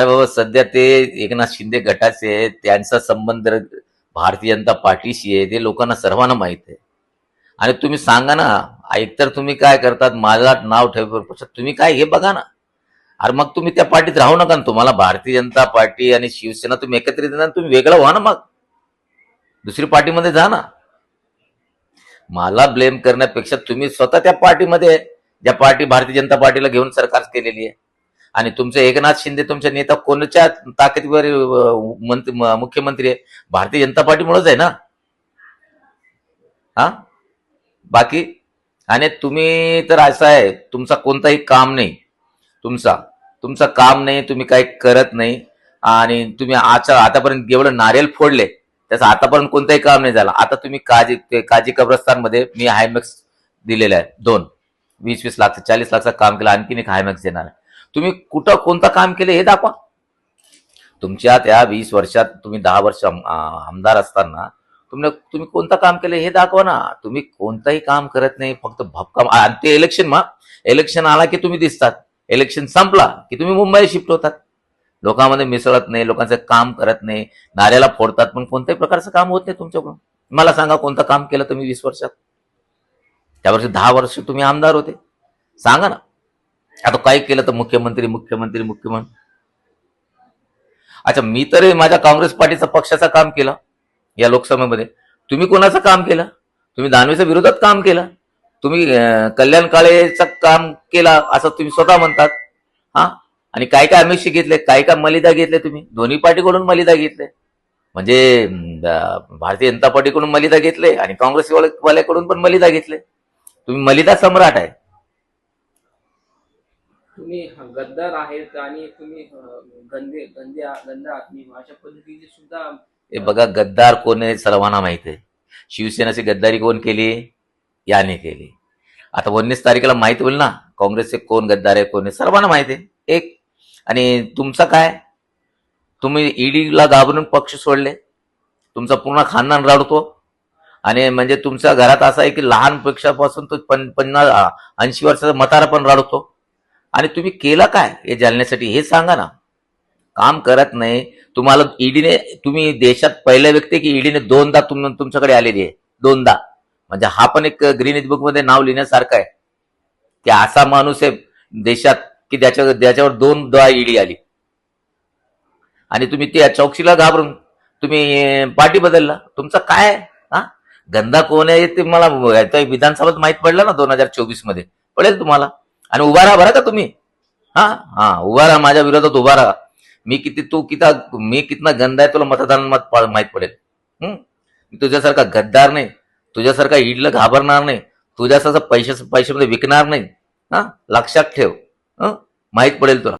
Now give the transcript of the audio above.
अरे बाबा, सध्या ते एकनाथ शिंदे गटाचे आहेत, त्यांचा संबंध भारतीय जनता पार्टीशी आहे, ते लोकांना सर्वांना माहित आहे. आणि तुम्ही सांगा ना, एकतर तुम्ही काय करतात, माझा नाव ठेवण्यापेक्षा तुम्ही काय हे बघा ना. अरे मग तुम्ही त्या पार्टीत राहू नका ना. तुम्हाला भारतीय जनता पार्टी आणि शिवसेना तुम्ही एकत्रित येणार, तुम्ही वेगळं व्हा ना, मग दुसरी पार्टीमध्ये जा ना. मला ब्लेम करण्यापेक्षा तुम्ही स्वतः त्या पार्टीमध्ये, ज्या पार्टी भारतीय जनता पार्टीला घेऊन सरकार केलेली आहे. आणि तुमचे एकनाथ शिंदे तुमचे नेता कोणत्या ताकदीवर मुख्यमंत्री आहे? भारतीय जनता पार्टीमुळेच आहे ना. हा, बाकी आणि तुम्ही तर असं आहे, तुमचा कोणताही काम नाही. तुमचं काम नाही, तुम्ही काही करत नाही. आणि तुम्ही आतापर्यंत जेवढं नारियल फोडले त्याचं आतापर्यंत कोणतंही काम नाही झालं. आता तुम्ही काजी कब्रस्तानमध्ये मी हायमॅक्स दिलेला आहे, 20-20 लाख 40 लाखचं काम केलं, आणखीन एक हायमॅक्स देणार आहे. तुम्ही कुठं कोणतं काम केलं हे दाखवा. तुमच्या त्या 20 वर्षात, तुम्ही 10 वर्ष आमदार असताना तुम्ही कोणतं काम केलं हे दाखवा ना. तुम्ही कोणतंही काम करत नाही, फक्त भपका. आणि ते इलेक्शन आला की तुम्ही दिसतात, इलेक्शन संपला की तुम्ही मुंबईला शिफ्ट होतात. लोकांमध्ये मिसळत नाही, लोकांचं काम करत नाही, नाऱ्याला फोडतात, पण कोणत्याही प्रकारचं काम होत नाही तुमच्याकडून. मला सांगा कोणतं काम केलं तुम्ही 20 वर्षात? त्यावर्षी 10 वर्ष तुम्ही आमदार होते, सांगा ना. आता काय केलं तर मुख्यमंत्री. अच्छा, मी तर माझ्या काँग्रेस पार्टीचा पक्षाचं काम केलं या लोकसभेमध्ये. तुम्ही कोणाचं काम केलं? तुम्ही दानवेच्या विरोधात काम केलं. तुम्ही कल्याण काळेचं काम केलं असं तुम्ही स्वतः म्हणतात. हा, आणि काय काय आमिष घेतले, काय काय मलिदा घेतले तुम्ही. दोन्ही पार्टीकडून मलिदा घेतले, म्हणजे भारतीय जनता पार्टीकडून मलिदा घेतले आणि काँग्रेसवाल्याकडून पण मलिदा घेतले. तुम्ही मलिदा सम्राट आहे. तुम्ही गद्दार आहेत आणि तुम्ही गंदे आदमी अशा पद्धतीचे सुद्धा. हे बघा, गद्दार कोण आहे सर्वांना माहिती आहे. शिवसेनेची गद्दारी कोण केली? याने केली. आता 19 तारखेला माहिती होईल ना, काँग्रेसचे कोण गद्दार आहे, कोण आहे, सर्वांना माहिती आहे. एक आणि तुमचं काय, तुम्ही ईडीला घाबरून पक्ष सोडले. तुमचा पूर्ण खानदान रडतो. आणि म्हणजे तुमच्या घरात असं आहे की लहानपेक्षापासून तो 50-80 वर्षाचा म्हातारा पण रडतो. आणि तुम्ही केलं काय हे जाणण्यासाठी हे सांगा ना. काम करत नाही. तुम्हाला ईडीने, तुम्ही देशात पहिल्या व्यक्ती की ईडीने 2दा तुमच्याकडे आलेली आहे, 2दा. म्हणजे हा पण एक ग्रीन बुक मध्ये नाव लिहिण्यासारखं आहे की असा माणूस आहे देशात की ज्याच्यावर 2दा ईडी आली. आणि तुम्ही त्या चौकशीला घाबरून तुम्ही पार्टी बदलला. तुमचं काय? हा, गंदा कोण आहे ते मला विधानसभेत माहित पडलं ना, 2024 मध्ये पडेल तुम्हाला. आणि उभा राहा बरं का तुम्ही. हा, उभा राहा, माझ्या विरोधात उभा राहा. मी कितना गंदा आहे तुला मतदान माहित पडेल. मी तुझ्यासारखा गद्दार नाही, तुझ्यासारखा ईडला घाबरणार नाही, तुझ्यासारखा पैशामध्ये विकणार नाही. हा, लक्षात ठेव. माहित पडेल तुला.